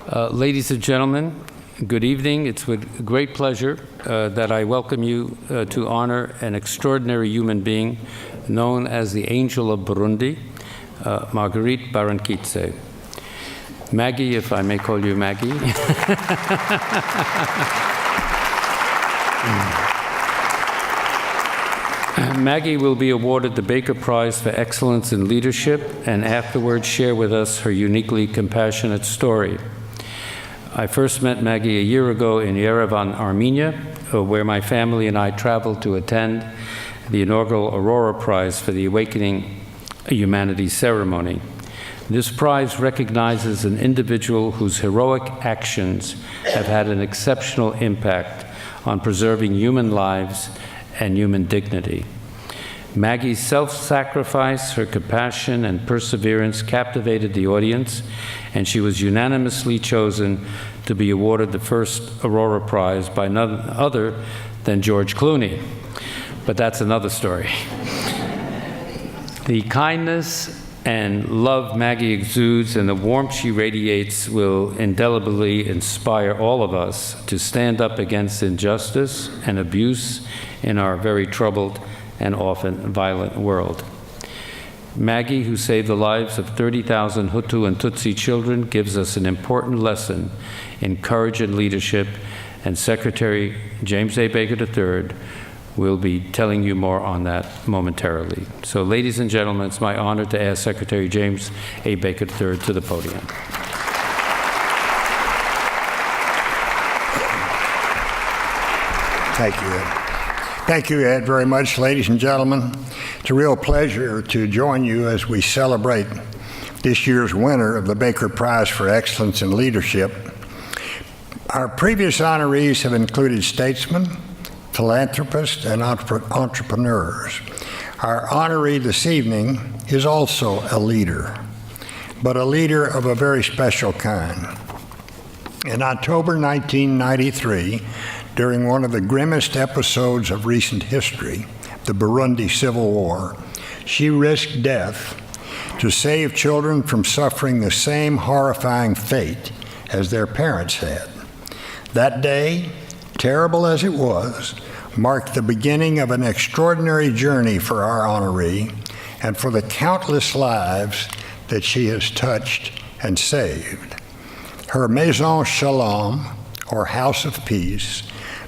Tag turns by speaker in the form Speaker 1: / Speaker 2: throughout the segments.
Speaker 1: Ladies and gentlemen, good evening. It's with great pleasure that I welcome you to honor an extraordinary human being known as the Angel of Burundi, Marguerite Barankitse. Maggie, if I may call you Maggie. Maggie will be awarded the Baker Prize for Excellence in Leadership and afterwards share with us her uniquely compassionate story. I first met Maggie a year ago in Yerevan, Armenia, where my family and I traveled to attend the inaugural Aurora Prize for the Awakening Humanities ceremony. This prize recognizes an individual whose heroic actions have had an exceptional impact on preserving human lives and human dignity. Maggie's self-sacrifice, her compassion, and perseverance captivated the audience, and she was unanimously chosen to be awarded the first Aurora Prize by none other than George Clooney. But that's another story. The kindness and love Maggie exudes and the warmth she radiates will indelibly inspire all of us to stand up against injustice and abuse in our very troubled and often violent world. Maggie, who saved the lives of 30,000 Hutu and Tutsi children, gives us an important lesson in courage and leadership, and Secretary James A. Baker III will be telling you more on that momentarily. So, ladies and gentlemen, it's my honor to ask Secretary James A. Baker III to the podium.
Speaker 2: Thank you, Ed. Thank you, Ed, very much, ladies and gentlemen. It's a real pleasure to join you as we celebrate this year's winner of the Baker Prize for Excellence in Leadership. Our previous honorees have included statesmen, philanthropists, and entrepreneurs. Our honoree this evening is also a leader, but a leader of a very special kind. In October 1993, during one of the grimmest episodes of recent history, the Burundi Civil War, she risked death to save children from suffering the same horrifying fate as their parents had. That day, terrible as it was, marked the beginning of an extraordinary journey for our honoree and for the countless lives that she has touched and saved. Her Maison Shalom, or House of Peace,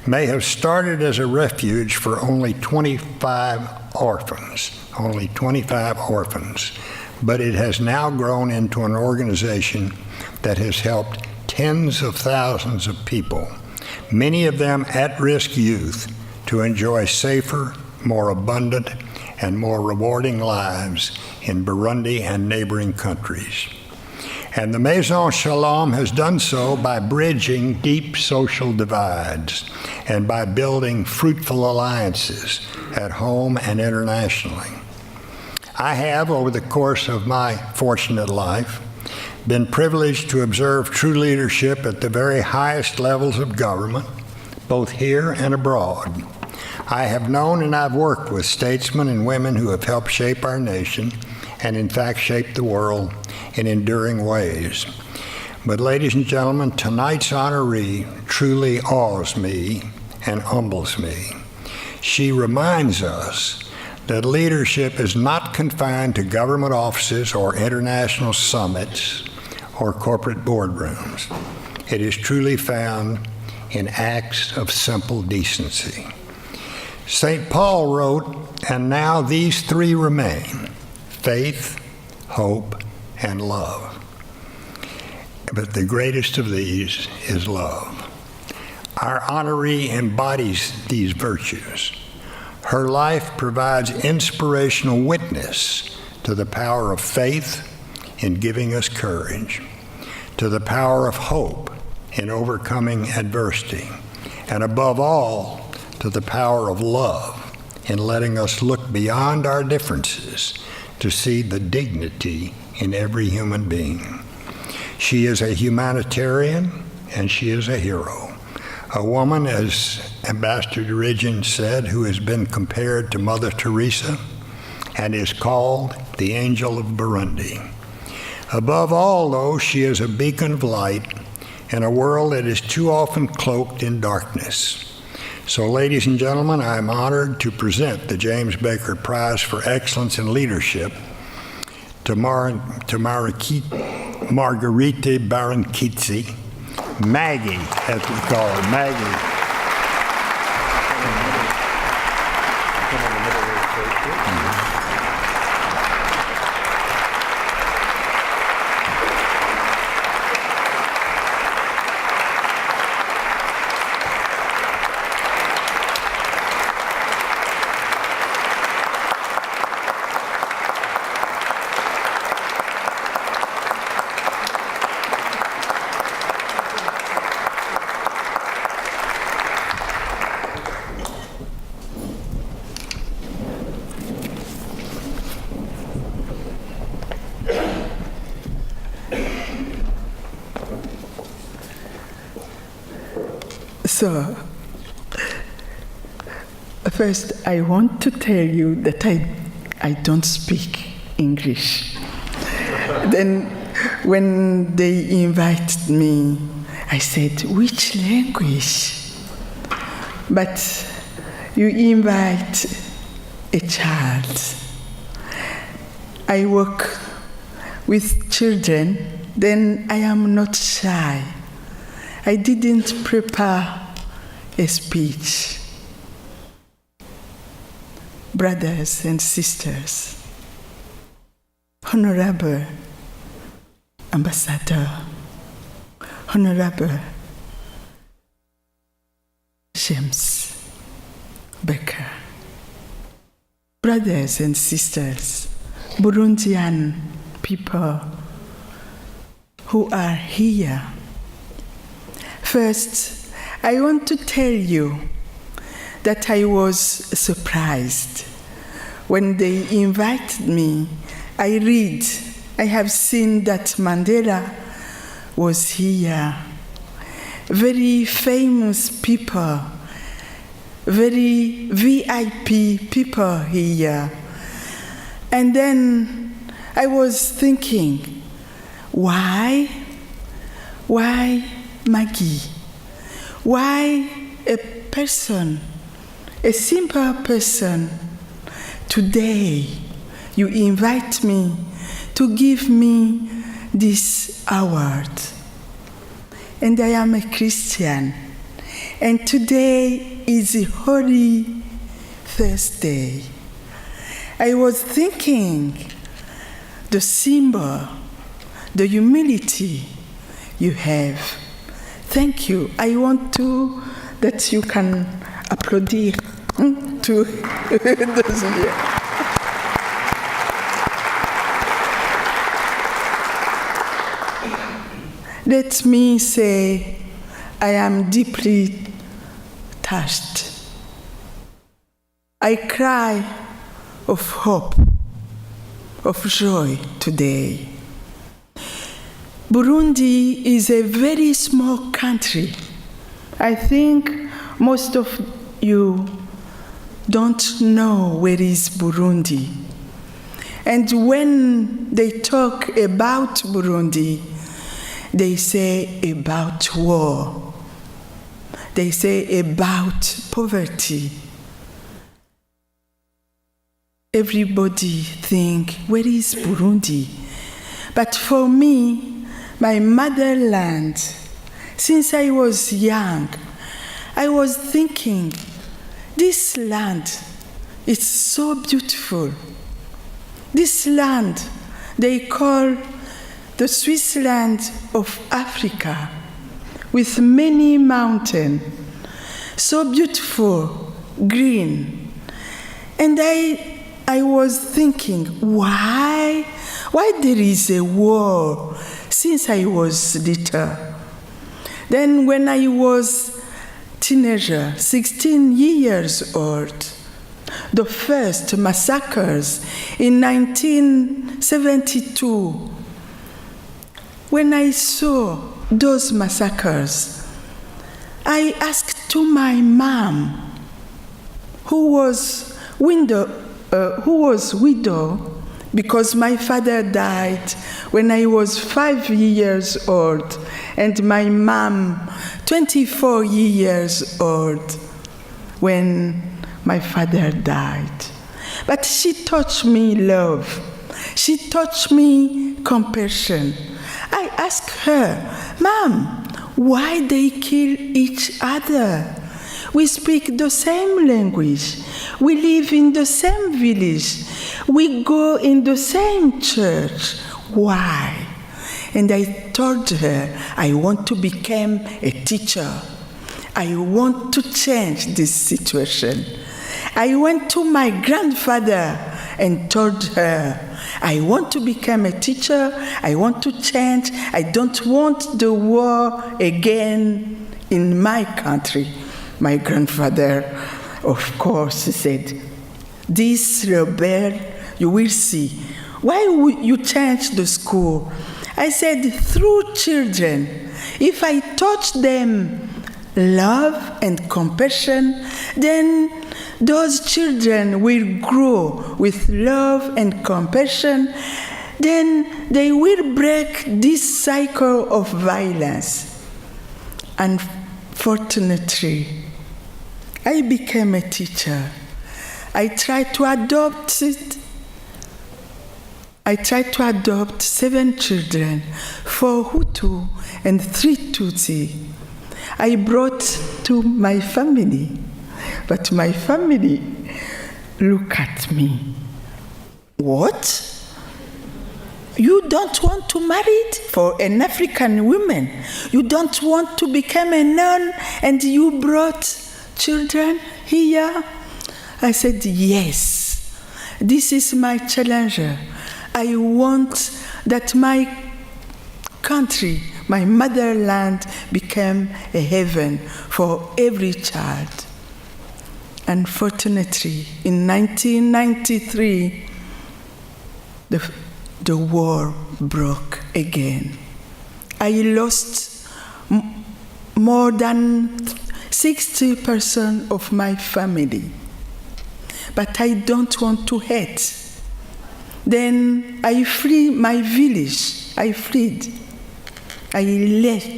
Speaker 2: may have started as a refuge for only 25 orphans, but it has now grown into an organization that has helped tens of thousands of people, many of them at-risk youth, to enjoy safer, more abundant, and more rewarding lives in Burundi and neighboring countries. And the Maison Shalom has done so by bridging deep social divides and by building fruitful alliances at home and internationally. I have, over the course of my fortunate life, been privileged to observe true leadership at the very highest levels of government, both here and abroad. I have known and I've worked with statesmen and women who have helped shape our nation and in fact shape the world in enduring ways. But ladies and gentlemen, tonight's honoree truly awes me and humbles me. She reminds us that leadership is not confined to government offices or international summits or corporate boardrooms. It is truly found in acts of simple decency. St. Paul wrote, "And now these three remain, faith, hope, and love. But the greatest of these is love." Our honoree embodies these virtues. Her life provides inspirational witness to the power of faith in giving us courage, to the power of hope in overcoming adversity, and above all, to the power of love in letting us look beyond our differences to see the dignity in every human being. She is a humanitarian and she is a hero. A woman, as Ambassador Dirigen said, who has been compared to Mother Teresa and is called the Angel of Burundi. Above all, though, she is a beacon of light in a world that is too often cloaked in darkness. So, ladies and gentlemen, I am honored to present the James Baker Prize for Excellence in Leadership to Marguerite Barankitse, Maggie, as we call her, Maggie.
Speaker 3: So, first I want to tell you that I don't speak English. Then when they invited me, I said, which language? But you invite a child. I work with children, then I am not shy. I didn't prepare a speech. Brothers and sisters, Honorable Ambassador, Honorable James Baker, brothers and sisters, Burundian people who are here. First, I want to tell you that I was surprised when they invited me. I have seen that Mandela was here. Very famous people, very VIP people here. And then I was thinking, why Maggie? Why a person, a simple person, today you invite me to give me this award? And I am a Christian, and today is a Holy Thursday. I was thinking the symbol, the humility you have. Thank you. I want that you can applaud to those here. Let me say, I am deeply touched. I cry of hope, of joy today. Burundi is a very small country. I think most of you don't know where is Burundi. And when they talk about Burundi, they say about war. They say about poverty. Everybody think, where is Burundi? But for me, my motherland, since I was young, I was thinking, this land is so beautiful. This land they call the Switzerland of Africa, with many mountains, so beautiful, green. And I was thinking, why there is a war since I was little? Then when I was teenager, 16 years old, the first massacres in 1972, when I saw those massacres, I asked to my mom, who was widow, because my father died when I was 5 years old, and my mom 24 years old when my father died. But she taught me love. She taught me compassion. I asked her, Mom, why they kill each other? We speak the same language. We live in the same village. We go in the same church. Why? And I told her, I want to become a teacher. I want to change this situation. I went to my grandfather and told her, I want to become a teacher. I want to change. I don't want the war again in my country. My grandfather, of course, said, this rebel, you will see. Why would you change the school? I said, through children. If I taught them love and compassion, then those children will grow with love and compassion. Then they will break this cycle of violence. Unfortunately, I became a teacher. I tried to adopt 7 children, 4 Hutu and 3 Tutsi. I brought to my family, but my family looked at me. What? You don't want to marry for an African woman? You don't want to become a nun and you brought children here? I said, yes. This is my challenge. I want that my country, my motherland, become a heaven for every child. Unfortunately, in 1993, the war broke again. I lost more than 60% of my family. But I don't want to hate. Then I fled my village. I fled. I left.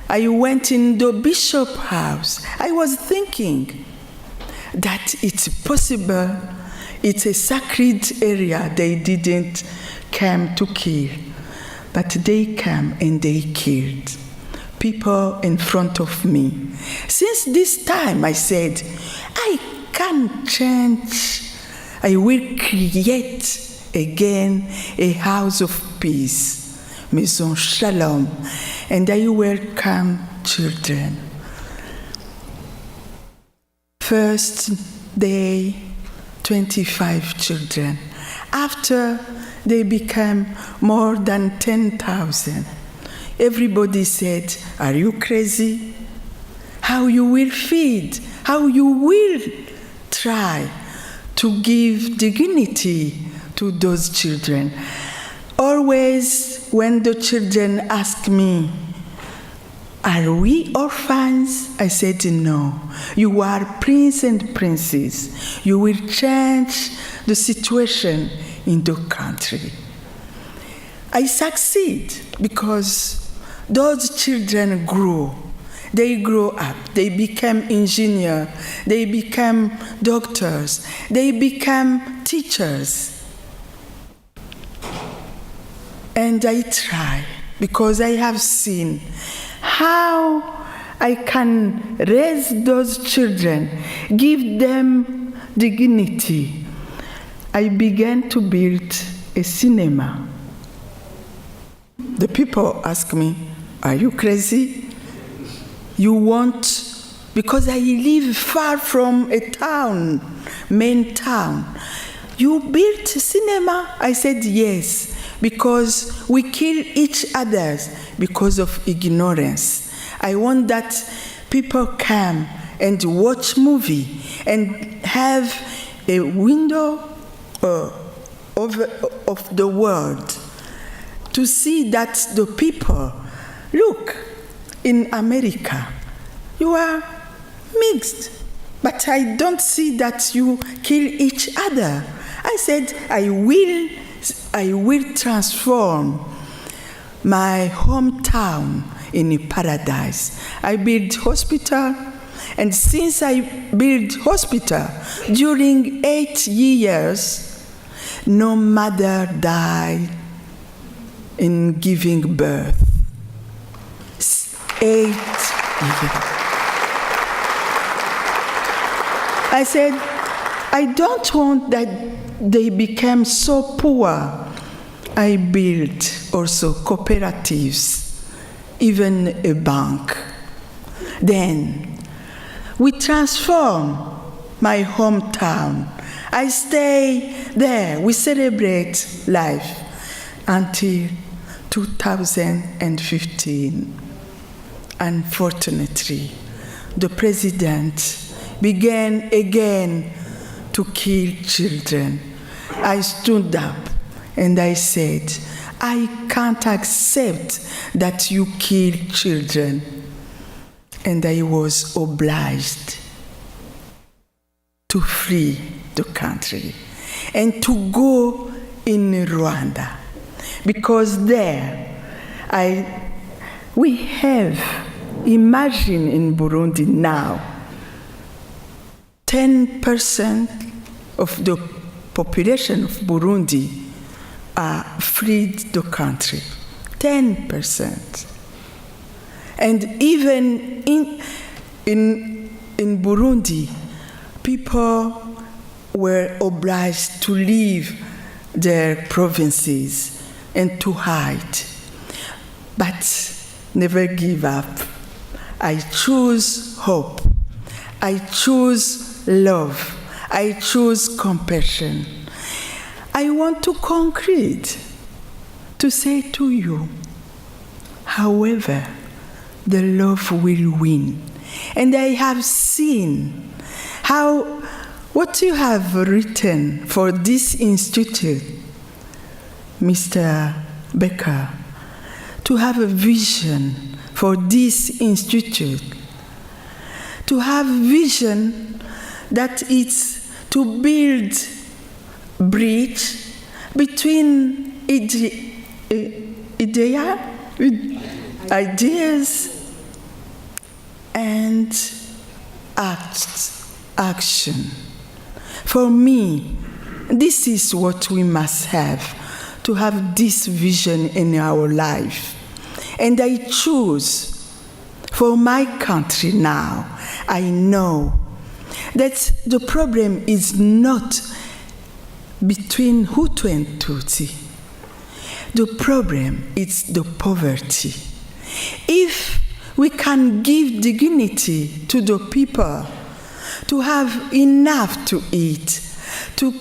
Speaker 3: I went in the bishop's house. I was thinking that it's possible. It's a sacred area. They didn't come to kill. But they came and they killed people in front of me. Since this time, I said, I can change. I will create again a house of peace, Maison Shalom, and I welcome children. First day, 25 children. After, they became more than 10,000. Everybody said, are you crazy? How you will feed? How you will try to give dignity to those children? Always when the children ask me, are we orphans? I said, no. You are prince and princess. You will change the situation in the country. I succeed because those children grew. They grew up. They became engineers. They became doctors. They became teachers. And I try because I have seen how I can raise those children, give them dignity. I began to build a cinema. The people ask me, are you crazy? You want, because I live far from a town, main town. You built cinema? I said yes, because we kill each other because of ignorance. I want that people come and watch movie and have a window of the world to see that the people, look, in America, you are mixed, but I don't see that you kill each other. I said, I will transform my hometown in a paradise. I built hospital, and since I built hospital, during 8 years, no mother died in giving birth. 8 years. I said, I don't want that they become so poor. I built also cooperatives, even a bank. Then we transform my hometown. I stay there. We celebrate life until 2015. Unfortunately, the president began again to kill children. I stood up and I said, I can't accept that you kill children. And I was obliged to flee the country and to go in Rwanda, because there we have, imagine in Burundi now, 10% of the population of Burundi fled the country. 10%. And even in Burundi, people were obliged to leave their provinces and to hide. But never give up. I choose hope. I choose love. I choose compassion. I want to concrete, to say to you, however, the love will win. And I have seen what you have written for this institute, Mr. Becker, to have a vision for this institute, to have vision that it's to build bridge between ideas and action. For me, this is what we must have, to have this vision in our life. And I choose for my country now. I know that the problem is not between Hutu and Tutsi. The problem is the poverty. If we can give dignity to the people, to have enough to eat, to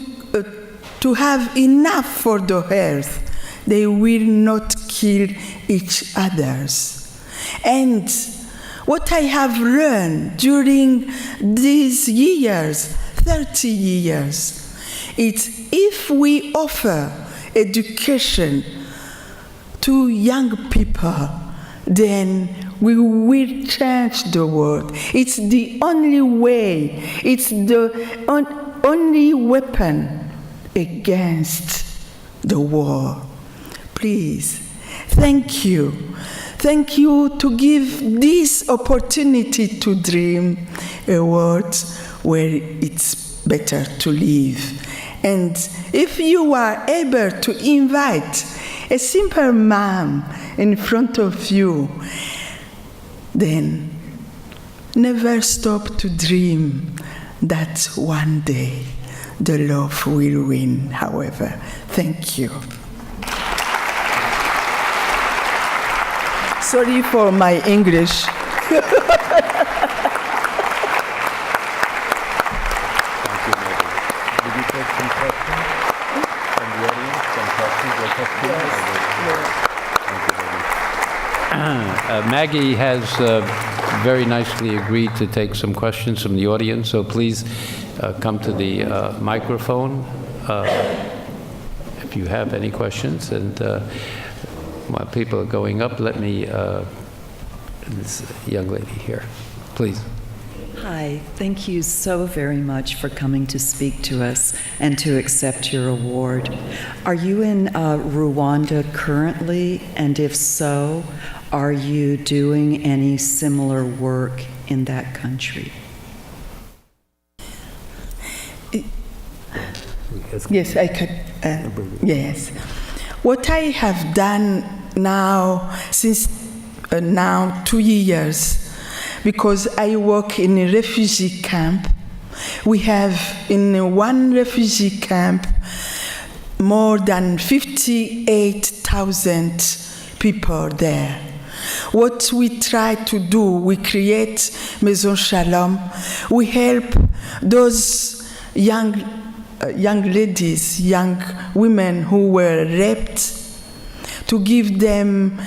Speaker 3: have enough for the earth, they will not kill each other. And what I have learned during these years, 30 years, is if we offer education to young people, then we will change the world. It's the only way, it's the only weapon against the war. Please, thank you. Thank you to give this opportunity to dream a world where it's better to live. And if you are able to invite a simple mom in front of you, then never stop to dream that one day the love will win, however. Thank you. Sorry for my English.
Speaker 1: Thank you, Maggie. Did you take some questions from the audience? Some questions or questions? Thank you, Maggie has very nicely agreed to take some questions from the audience, so please come to the microphone if you have any questions. And while people are going up, let me, this young lady here, please.
Speaker 4: Hi, thank you so very much for coming to speak to us and to accept your award. Are you in Rwanda currently? And if so, are you doing any similar work in that country?
Speaker 3: Yes, I could. Yes. What I have done now, since now 2 years, because I work in a refugee camp. We have in one refugee camp more than 58,000 people there. What we try to do, we create Maison Shalom. We help those young ladies, young women who were raped, to give them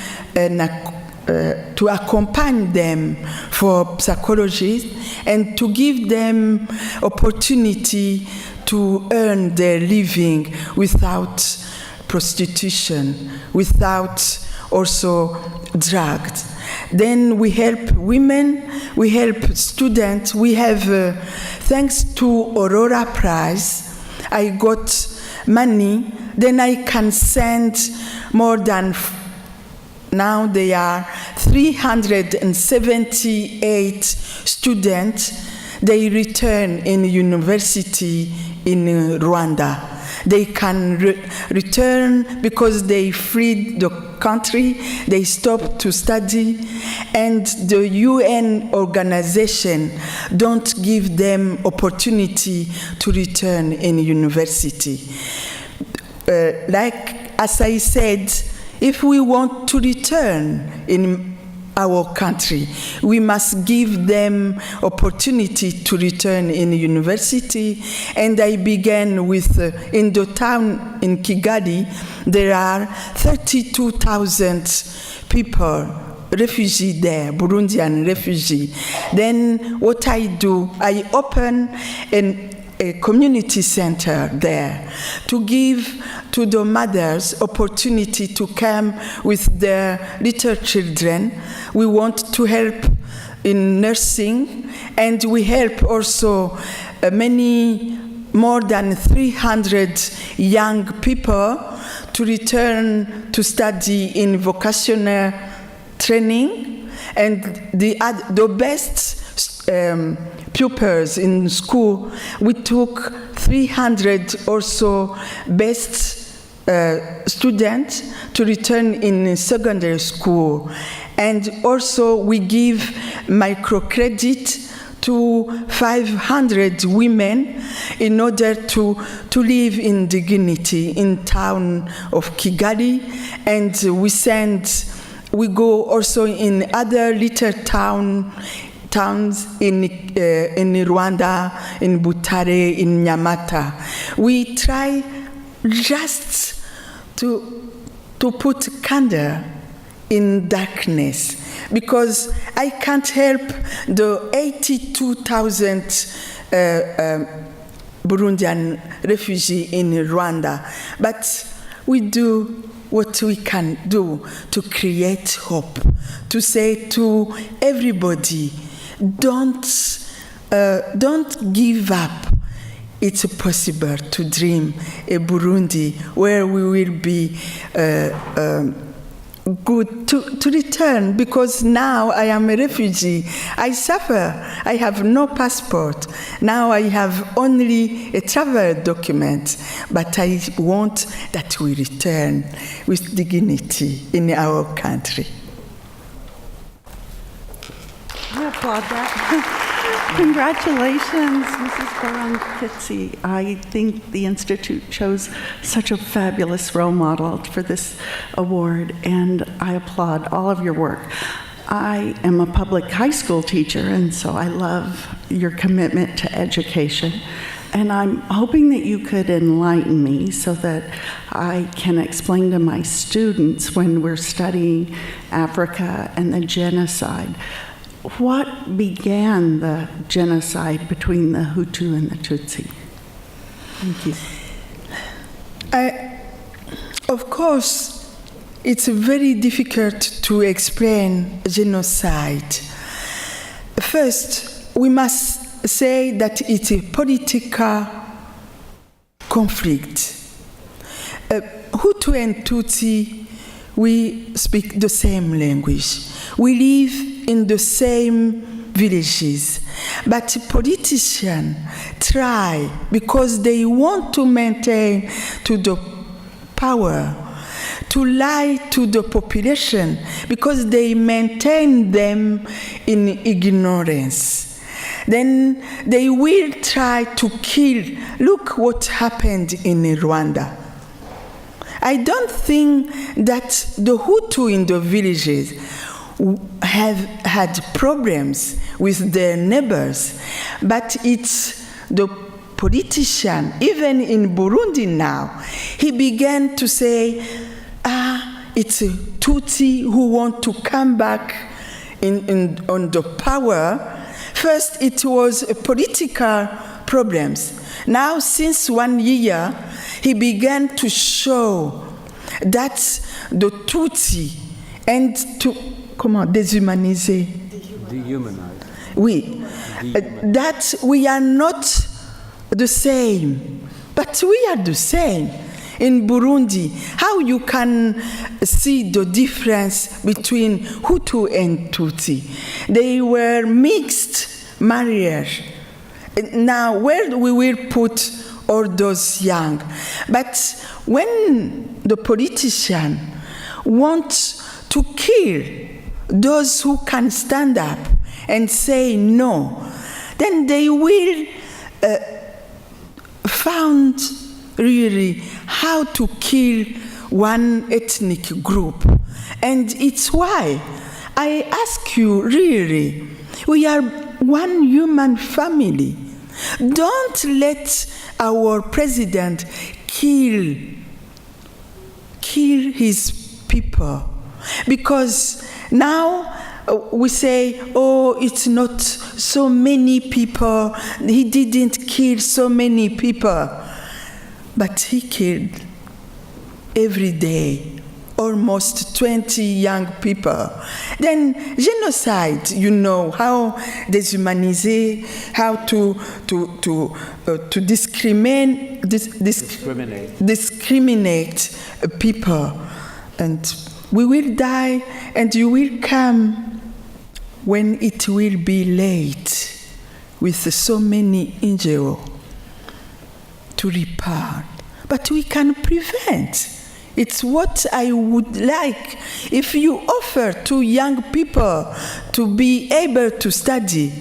Speaker 3: to accompany them for psychology and to give them opportunity to earn their living without prostitution, without also drugs. Then we help women, we help students. We have, thanks to Aurora Prize, I got money. Then I can send more than, now they are 378 students. They return in university in Rwanda. They can return because they freed the country, they stopped to study, and the UN organization don't give them opportunity to return in university. Like as I said, if we want to return in our country, we must give them opportunity to return in university. And I began with, in the town in Kigali, there are 32,000 people, refugee there, Burundian refugee. Then what I do, I open a community center there to give to the mothers opportunity to come with their little children. We want to help in nursing, and we help also more than 300 young people to return to study in vocational training, and the best pupils in school, we took 300 or so best students to return in secondary school. And also we give microcredit to 500 women in order to live in dignity in town of Kigali. And we go also in other little towns in Rwanda, in Butare, in Nyamata. We try just to put candle in darkness, because I can't help the 82,000 Burundian refugees in Rwanda, but we do what we can do to create hope, to say to everybody, don't give up. It's possible to dream a Burundi where we will be good to return, because now I am a refugee. I suffer. I have no passport. Now I have only a travel document, but I want that we return with dignity in our country.
Speaker 5: I applaud that. Congratulations, Mrs. Barankitse. I think the Institute chose such a fabulous role model for this award, and I applaud all of your work. I am a public high school teacher, and so I love your commitment to education. And I'm hoping that you could enlighten me so that I can explain to my students when we're studying Africa and the genocide, what began the genocide between the Hutu and the Tutsi? Thank you.
Speaker 3: Of course, it's very difficult to explain genocide. First, we must say that it's a political conflict. Hutu and Tutsi, we speak the same language. We live in the same villages. But politicians try, because they want to maintain to the power, to lie to the population, because they maintain them in ignorance. Then they will try to kill. Look what happened in Rwanda. I don't think that the Hutu in the villages have had problems with their neighbors, but it's the politician, even in Burundi now, he began to say, it's a Tutsi who want to come back on the power. First, it was political problems. Now, since 1 year, he began to show that the Tutsi and to déshumaniser.
Speaker 1: Dehumanize.
Speaker 3: Oui. That we are not the same, but we are the same. In Burundi, how you can see the difference between Hutu and Tutsi? They were mixed marriage. Now, where we will put all those young? But when the politician wants to kill those who can stand up and say no, then they will found really how to kill one ethnic group. And it's why I ask you, really, we are one human family. Don't let our president kill his people. Because now we say, oh, it's not so many people. He didn't kill so many people. But he killed every day almost 20 young people. Then genocide, you know, how déshumaniser, how to discriminate people. And we will die, and you will come when it will be late with so many injuries to repair. But we can prevent. It's what I would like. If you offer to young people to be able to study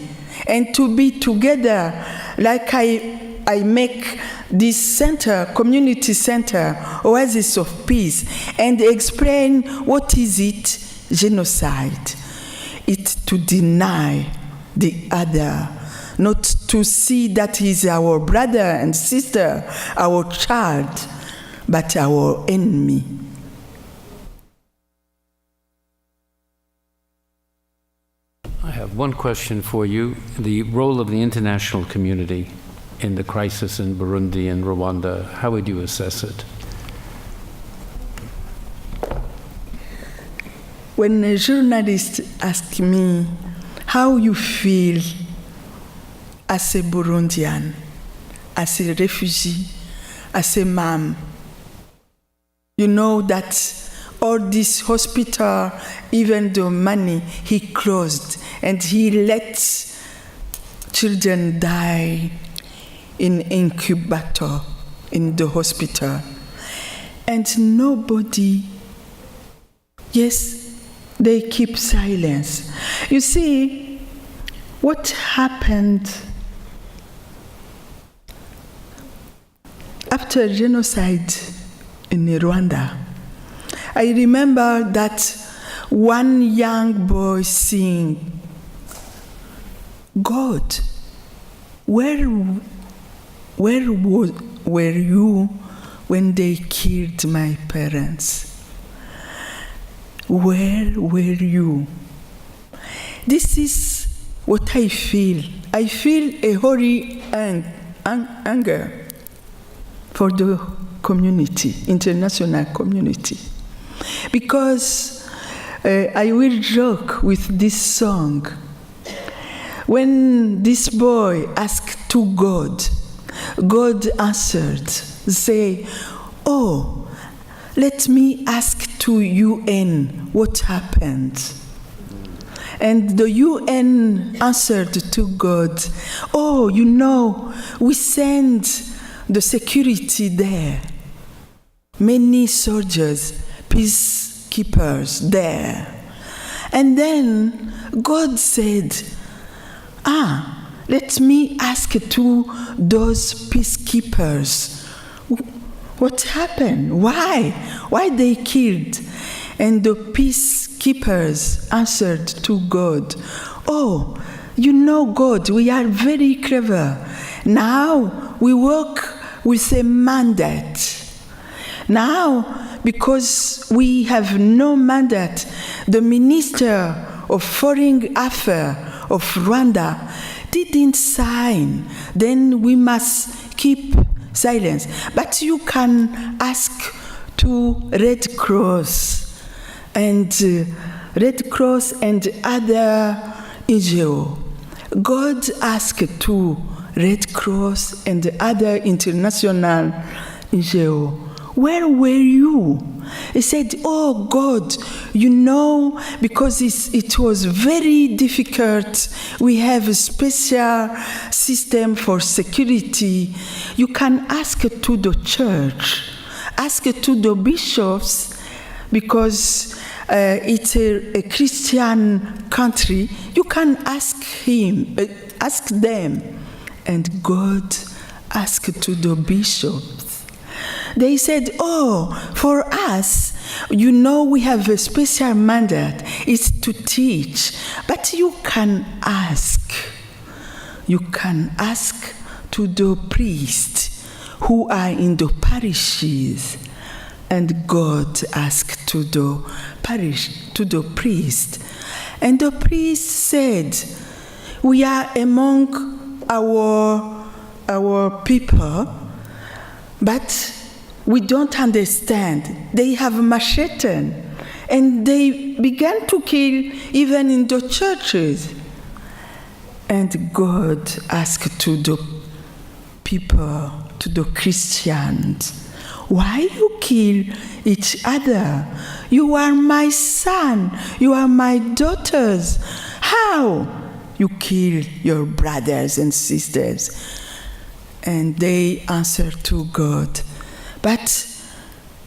Speaker 3: and to be together, like I make this center, community center, Oasis of Peace, and explain what is it, genocide. It's to deny the other, not to see that he's our brother and sister, our child, but our enemy.
Speaker 1: I have one question for you. The role of the international community in the crisis in Burundi and Rwanda, how would you assess it?
Speaker 3: When a journalist asks me how you feel as a Burundian, as a refugee, as a mom, you know that all this hospital, even the money, he closed, and he let children die in incubator in the hospital. And nobody, yes, they keep silence. You see, what happened after genocide in Rwanda? I remember that one young boy sing, God, where were you when they killed my parents? Where were you? This is what I feel. I feel a holy anger for the community, international community. Because I will joke with this song. when this boy asked to God, God answered, say, oh, let me ask to UN what happened. And the UN answered to God, oh, you know, we send the security there. Many soldiers, peacekeepers there. And then God said, let me ask to those peacekeepers, what happened? Why they killed? And the peacekeepers answered to God, oh, you know, God, we are very clever. Now we work with a mandate. Now, because we have no mandate, the Minister of Foreign Affairs of Rwanda didn't sign. Then we must keep silence. But you can ask to Red Cross and other NGO. God asked to Red Cross and other international NGO, where were you? He said, oh God, you know, because it was very difficult. We have a special system for security. You can ask to the church, ask to the bishops, because it's a Christian country. You can ask them. And God asked to the bishops. They said, oh, for us, you know, we have a special mandate. It's to teach. But you can ask. You can ask to the priests who are in the parishes. And God asked to the priest. And the priest said, we are among our people, but we don't understand. They have machete, and they began to kill even in the churches. And God asked to the people, to the Christians, why you kill each other? You are my son, you are my daughters. How you kill your brothers and sisters? And they answered to God, but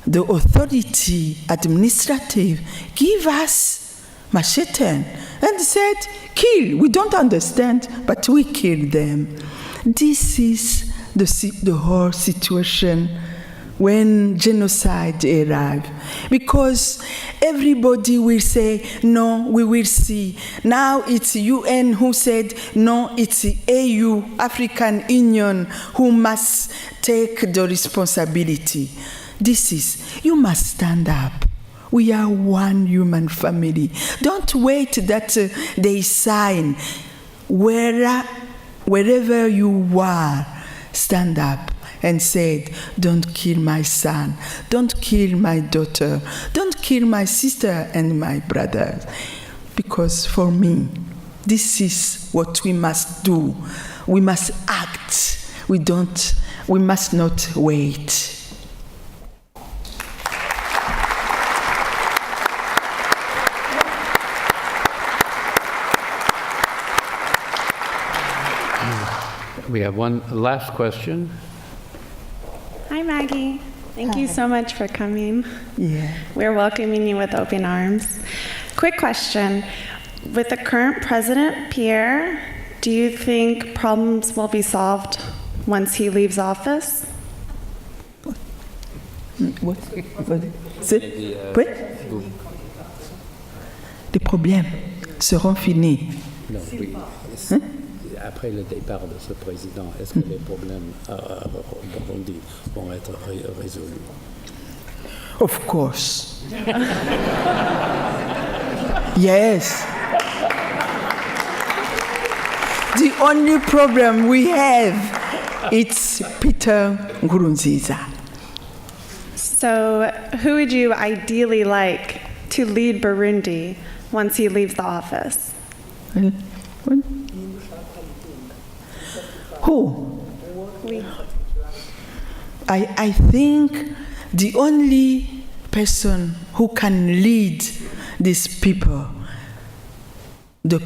Speaker 3: the authority, administrative, give us machete and said, kill. We don't understand, but we kill them. This is the whole situation when genocide arrived. Because everybody will say, no, we will see. Now it's UN who said, no, it's the AU, African Union, who must take the responsibility. You must stand up. We are one human family. Don't wait that they sign. Wherever you are, stand up and said, don't kill my son, don't kill my daughter, don't kill my sister and my brother. Because for me, this is what we must do. We must act. We must not wait.
Speaker 1: We have one last question.
Speaker 6: Hi, Maggie. Thank you so much for coming.
Speaker 3: Yeah.
Speaker 6: We're welcoming you with open arms. Quick question. With the current president, Pierre, do you think problems will be solved once he leaves office?
Speaker 3: What? Les problèmes seront finis.
Speaker 1: Non, oui. Après le départ de ce président, est-ce que les problèmes au Burundi vont être résolus?
Speaker 3: Of course. Yes. The only problem we have, it's Peter Nkurunziza.
Speaker 6: So, who would you ideally like to lead Burundi once he leaves the office?
Speaker 3: What? Who? I think the only person who can lead these people, the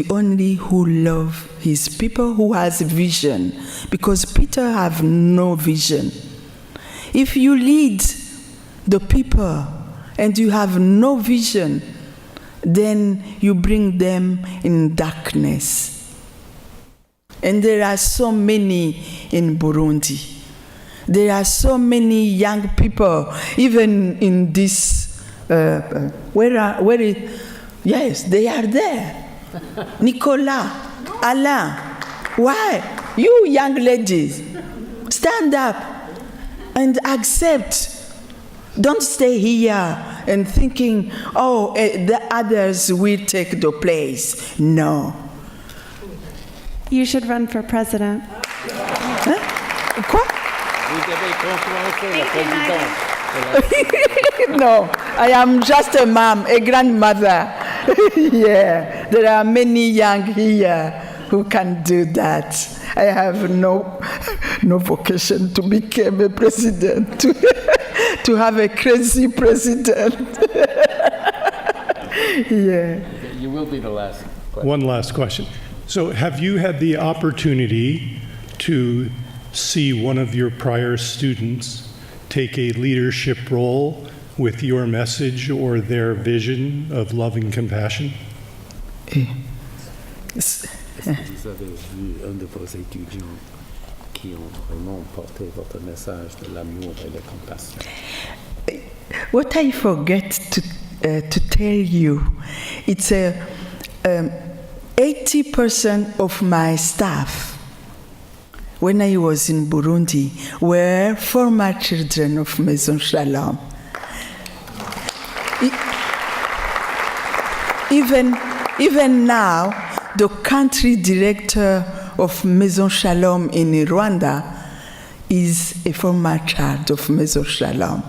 Speaker 3: only who love his people, who has vision, because Peter have no vision. If you lead the people and you have no vision, then you bring them in darkness. And there are so many in Burundi. There are so many young people, even in this, yes, they are there. Nicolas, Alain, why? You young ladies, stand up and accept. Don't stay here and thinking, oh, the others will take the place. No.
Speaker 6: You should run for president.
Speaker 3: Huh? Quoi? No, I am just a mom, a grandmother. Yeah, there are many young here who can do that. I have no vocation to become a president, to have a crazy president. Yeah.
Speaker 1: You will be the last question.
Speaker 7: One last question. So have you had the opportunity to see one of your prior students take a leadership role with your message or their vision of love and compassion?
Speaker 1: Est-ce que vous avez vu un de vos étudiants qui ont vraiment porté votre message de l'amour et de la compassion?
Speaker 3: What I forget to tell you, it's 80% of my staff when I was in Burundi were former children of Maison Shalom. Even now, the country director of Maison Shalom in Rwanda is a former child of Maison Shalom.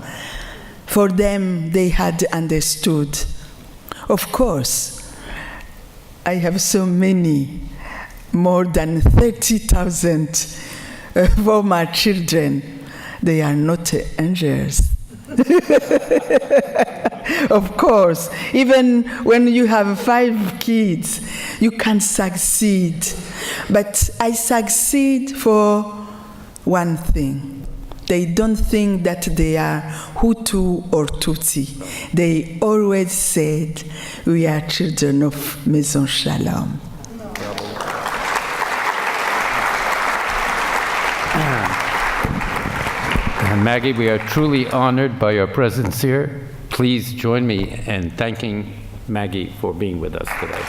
Speaker 3: For them, they had understood. Of course, I have so many, more than 30,000 former children. They are not angels. Of course, even when you have 5 kids, you can succeed. But I succeed for one thing. They don't think that they are Hutu or Tutsi. They always said, we are children of Maison Shalom.
Speaker 1: Maggie, we are truly honored by your presence here. Please join me in thanking Maggie for being with us today.